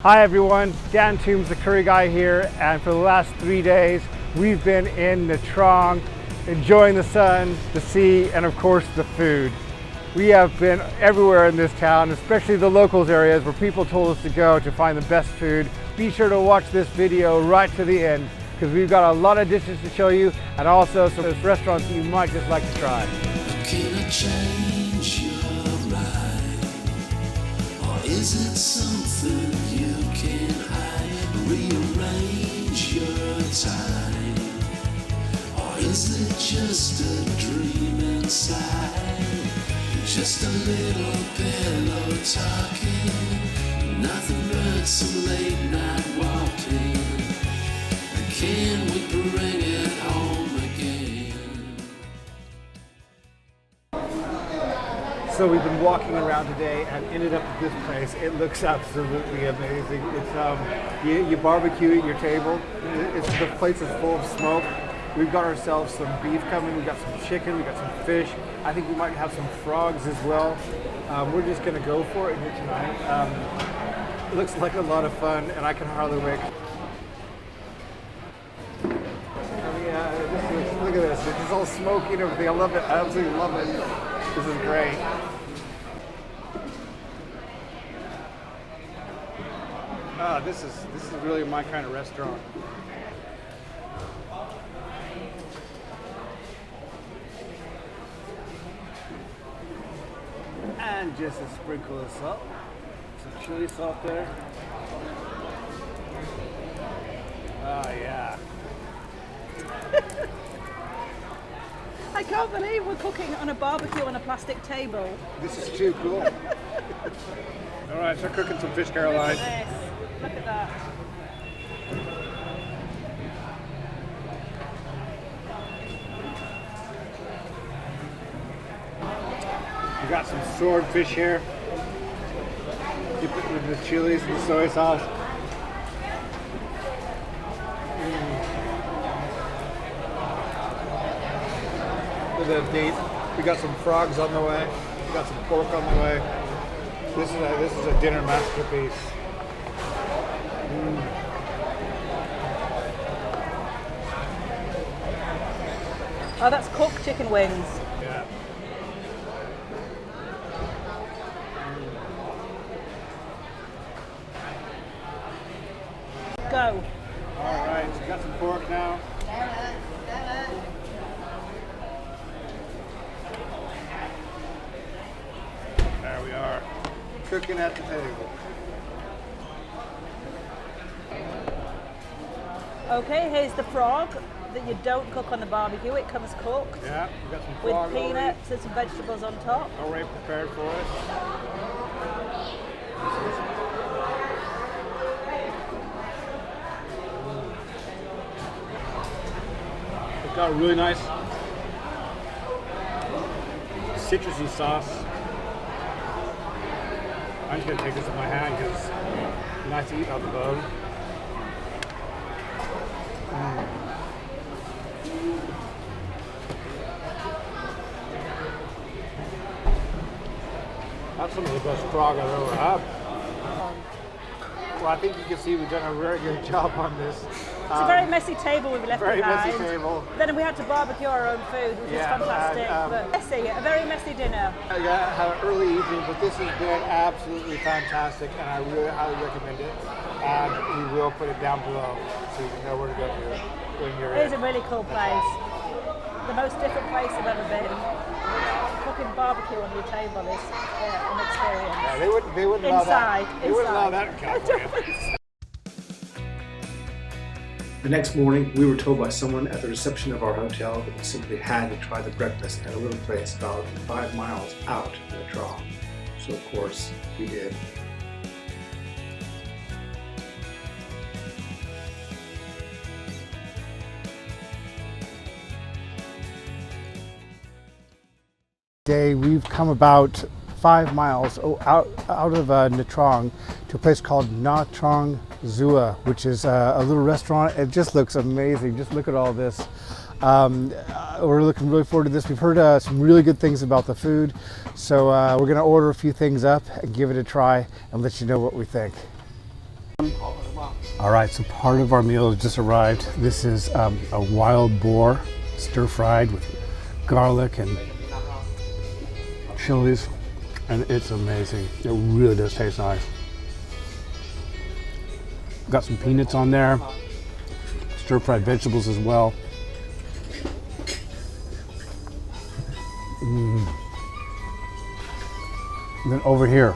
Hi everyone, Dan Toombs, the curry guy here, and for the last 3 days we've been in Nha Trang enjoying the sun, the sea, and of course the food. We have been everywhere in this town, especially the locals areas where people told us to go to find the best food. Be sure to watch this video right to the end because we've got a lot of dishes to show you and also some restaurants you might just like to try. Can I change your mind? Or is it something you can hide? Rearrange your time? Or is it just a dream inside? Just a little pillow talking, nothing but some late night walking. Can we bring it home again? So we've been walking around today and ended up at this place. It looks absolutely amazing. It's you barbecue at your table. The place is full of smoke. We've got ourselves some beef coming. We've got some chicken. We've got some fish. I think we might have some frogs as well. We're just gonna go for it here tonight. It looks like a lot of fun, and I can hardly wait. Look at this. It's all smoky and everything. I love it. I absolutely love it. This is great. This is really my kind of restaurant. And just a sprinkle of salt. Some chili salt there. Oh yeah. I can't believe we're cooking on a barbecue on a plastic table. This is too cool. All right, so cooking some fish Caroline. Look at this. Look at that. We got some swordfish here. Dip it with the chilies and the soy sauce. With the date. We got some frogs on the way. We got some pork on the way. This is a dinner masterpiece. Oh, that's cooked chicken wings. Yeah. Go. All right, so we got some pork now. There we are, cooking at the table. Okay, here's the frog that you don't cook on the barbecue. It comes cooked Yeah, we got some with frog peanuts and some vegetables on top. already prepared for us. It's got a really nice citrusy sauce. I'm just gonna take this in my hand because it's nice to eat out the bone. That's some of the best frog I've ever had. Well, I think you can see we've done a very good job on this. It's a very messy table we've left Very behind. messy table. Then we had to barbecue our own food, which Yeah, is fantastic. and, but messy, a very messy dinner. I had an early evening, but this has been absolutely fantastic, and I really highly recommend it. And we will put it down below so you can know where to go to when you're It is in. a really cool place. The most different place I've ever been. Cooking barbecue on your table is an experience. Yeah, they wouldn't allow Inside, that. They wouldn't allow that in California. The next morning, we were told by someone at the reception of our hotel that we simply had to try the breakfast at a little place about 5 miles out in Nha Trang. So of course, we did. We've come about 5 miles out of Nha Trang to a place called Nha Trang Xua, which is a little restaurant. It just looks amazing. Just look at all this. We're looking really forward to this. We've heard some really good things about the food, so we're going to order a few things up and give it a try and let you know what we think. All right, so part of our meal has just arrived. This is a wild boar, stir-fried with garlic and chilies, and it's amazing. It really does taste nice. Got some peanuts on there, stir-fried vegetables as well. And then over here,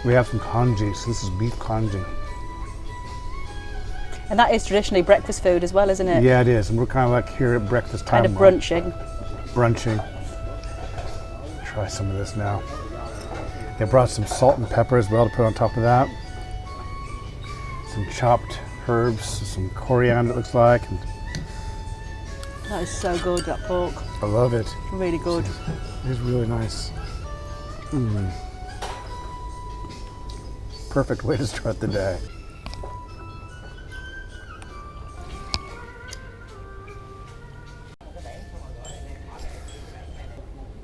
we have some congee. So this is beef congee. And that is traditionally breakfast food as well, isn't it? Yeah, it is. And we're kind of like here at breakfast time. Kind of brunching. Brunching. Try some of this now. They brought some salt and pepper as well to put on top of that. Some chopped herbs, some coriander it looks like. And That is so good, that pork. I love it. Really good. It is really nice. Perfect way to start the day.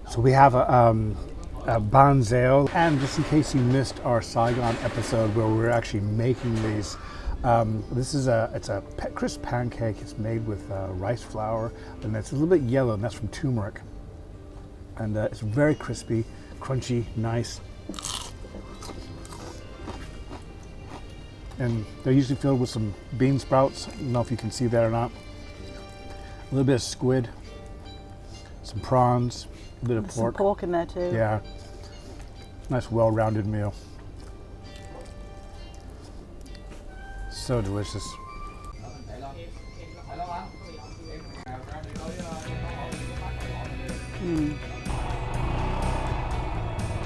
So we have a banzeo, and just in case you missed our Saigon episode where we're actually making these, it's a crisp pancake. It's made with rice flour, and it's a little bit yellow, and that's from turmeric. And it's very crispy, crunchy, nice. And they're usually filled with some bean sprouts. I don't know if you can see that or not. A little bit of squid, some prawns, a bit of There's pork. some pork in there too. Yeah, nice well-rounded meal. So delicious.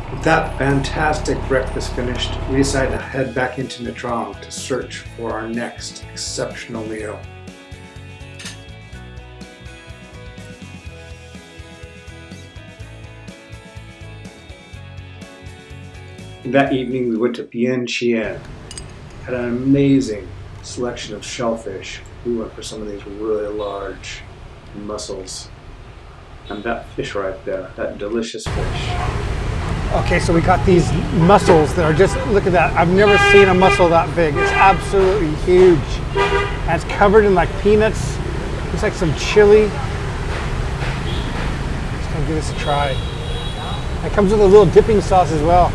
With that fantastic breakfast finished, we decided to head back into Nha Trang to search for our next exceptional meal. That evening we went to Chien. Had an amazing selection of shellfish. We went for some of these really large mussels. And that fish right there, that delicious fish. Okay, so we got these mussels that are just, look at that. I've never seen a mussel that big. It's absolutely huge. And it's covered in like peanuts. Looks like some chili. Just gonna give this a try. It comes with a little dipping sauce as well.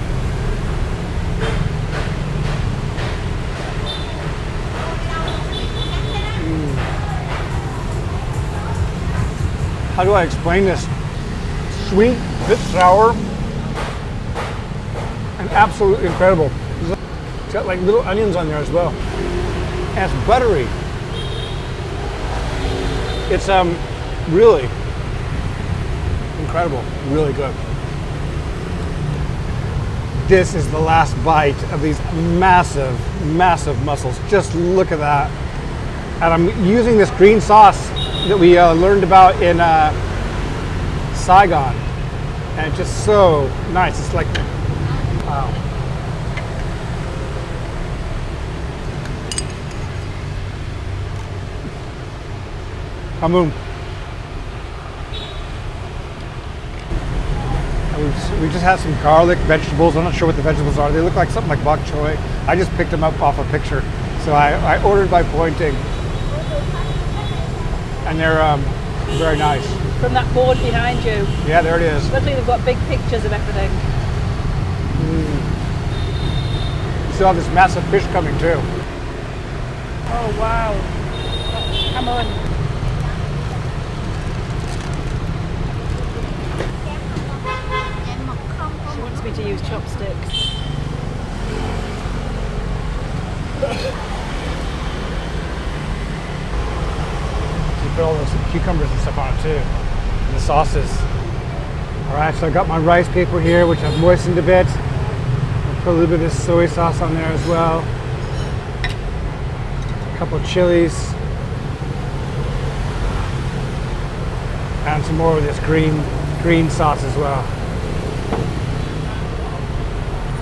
How do I explain this? Sweet, a bit sour, and absolutely incredible. It's got like little onions on there as well. And it's buttery. It's really incredible, really good. This is the last bite of these massive, massive mussels. Just look at that. And I'm using this green sauce that we learned about in Saigon. And it's just so nice. It's like, wow. Kamoon. We just had some garlic, vegetables. I'm not sure what the vegetables are. They look like something like bok choy. I just picked them up off a picture. So I ordered by pointing. And they're very nice. From that board behind you. Yeah, there it is. Luckily they've got big pictures of everything. You still have this massive fish coming too. Oh wow. Come on. She wants me to use chopsticks. Put all those cucumbers and stuff on it too, and the sauces. All right, so I got my rice paper here, which I've moistened a bit. I'll put a little bit of soy sauce on there as well. A couple of chilies. And some more of this green sauce as well.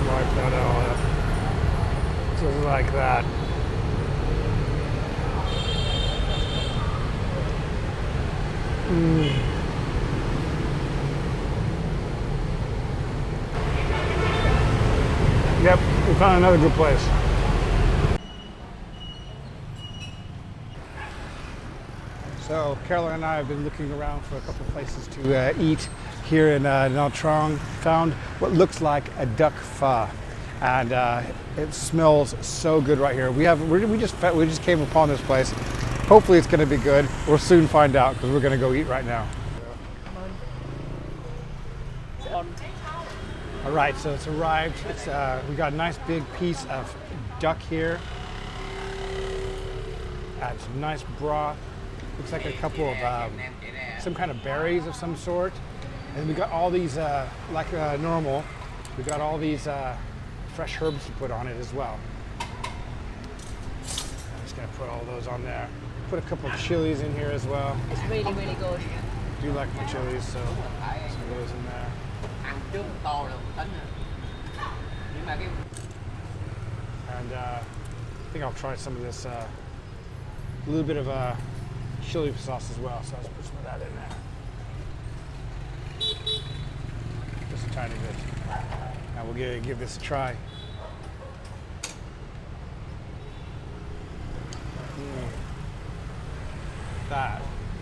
Wipe that all up. Just like that. Yep, we found another good place. So Caroline and I have been looking around for a couple of places to eat here in Nha Trang. Found what looks like a duck pho, and it smells so good right here. We just came upon this place. Hopefully it's going to be good. We'll soon find out because we're going to go eat right now. All right, so it's arrived. We got a nice big piece of duck here. Add some nice broth. Looks like a couple of some kind of berries of some sort. And we got all these, like normal, we got all these fresh herbs to put on it as well. I'm just gonna put all those on there. Put a couple of chilies in here as well. It's really, really good. I do like my chilies, so some of those in there. And I think I'll try some of this, a little bit of chili sauce as well, so I'll just put some of that in there. Just a tiny bit. Now we'll give this a try.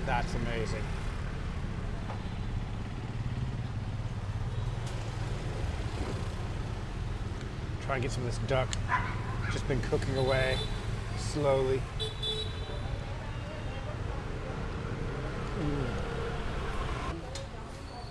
That's amazing. Try and get some of this duck. Just been cooking away slowly.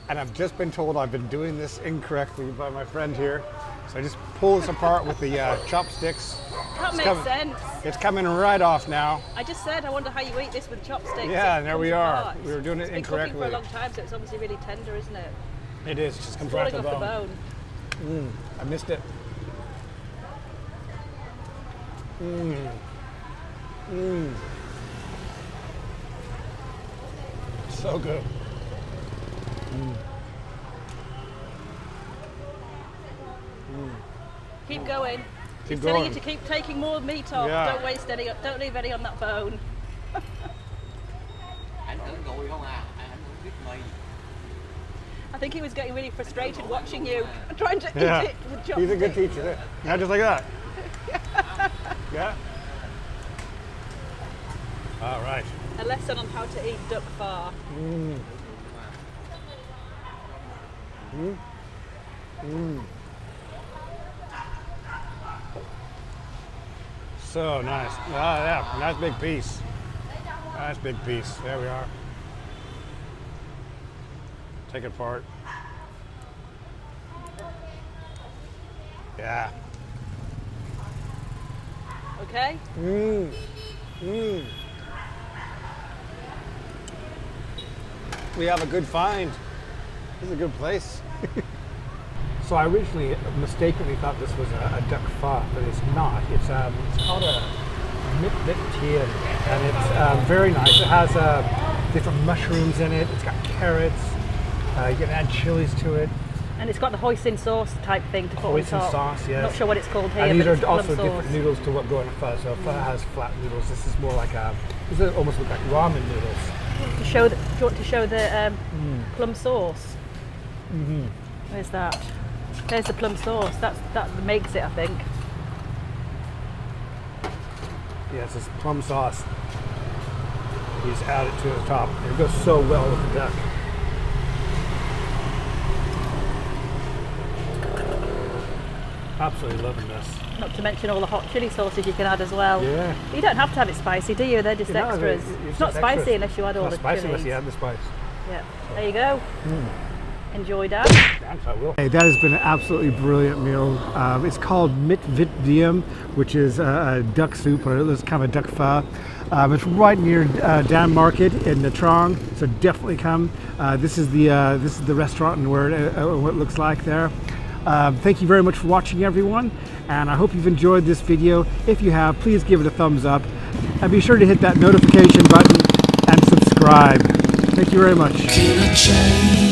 And I've just been told I've been doing this incorrectly by my friend here. So I just pull this apart with the chopsticks. That makes sense. It's coming right off now. I just said, I wonder how you eat this with chopsticks. Yeah, and there we are. Apart. We were doing it incorrectly. It's been cooking for a long time, so it's obviously really tender, isn't it? It is. It just comes Falling right off to the bone. bone. I missed it. So good. Keep going. Keep He's telling going. you to keep taking more meat off. Yeah. Don't waste any. Don't leave any on that bone. I think he was getting really frustrated watching you trying to eat it with chopsticks. He's a good teacher. There. Yeah, just like that. Yeah. All right. A lesson on how to eat duck pho. So nice. Ah, yeah, nice big piece. Nice big piece. There we are. Take it apart. Yeah. Okay? We have a good find. This is a good place. So I originally mistakenly thought this was a duck pho, but it's not. It's called a Chien, and it's very nice. It has different mushrooms in it. It's got carrots. You can add chilies to it. And it's got the hoisin sauce type thing to put on top. Hoisin sauce, yes. Not sure what it's called here. And these but it's are also plum different sauce. noodles to what go in a pho. So pho has flat noodles. This is more like this almost look like ramen noodles. Do you want to show the plum sauce? Where's that? There's the plum sauce. That makes it, I think. Yes, it's plum sauce. You just add it to the top. And it goes so well with the duck. Absolutely loving this. Not to mention all the hot chili sauces you can add as well. Yeah. You don't have to have it spicy, do you? They're just No, extras. It's not just spicy extras. unless you add all Not the spicy chilies. unless you add the spice. Yeah. There you go. Enjoy that. I will. Hey, that has been an absolutely brilliant meal. It's called mit vit diem, which is a duck soup, or it's kind of a duck pho. It's right near Dan Market in Nha Trang, so definitely come. This is the restaurant and what it looks like there. Thank you very much for watching, everyone, and I hope you've enjoyed this video. If you have, please give it a thumbs up, and be sure to hit that notification button and subscribe. Thank you very much.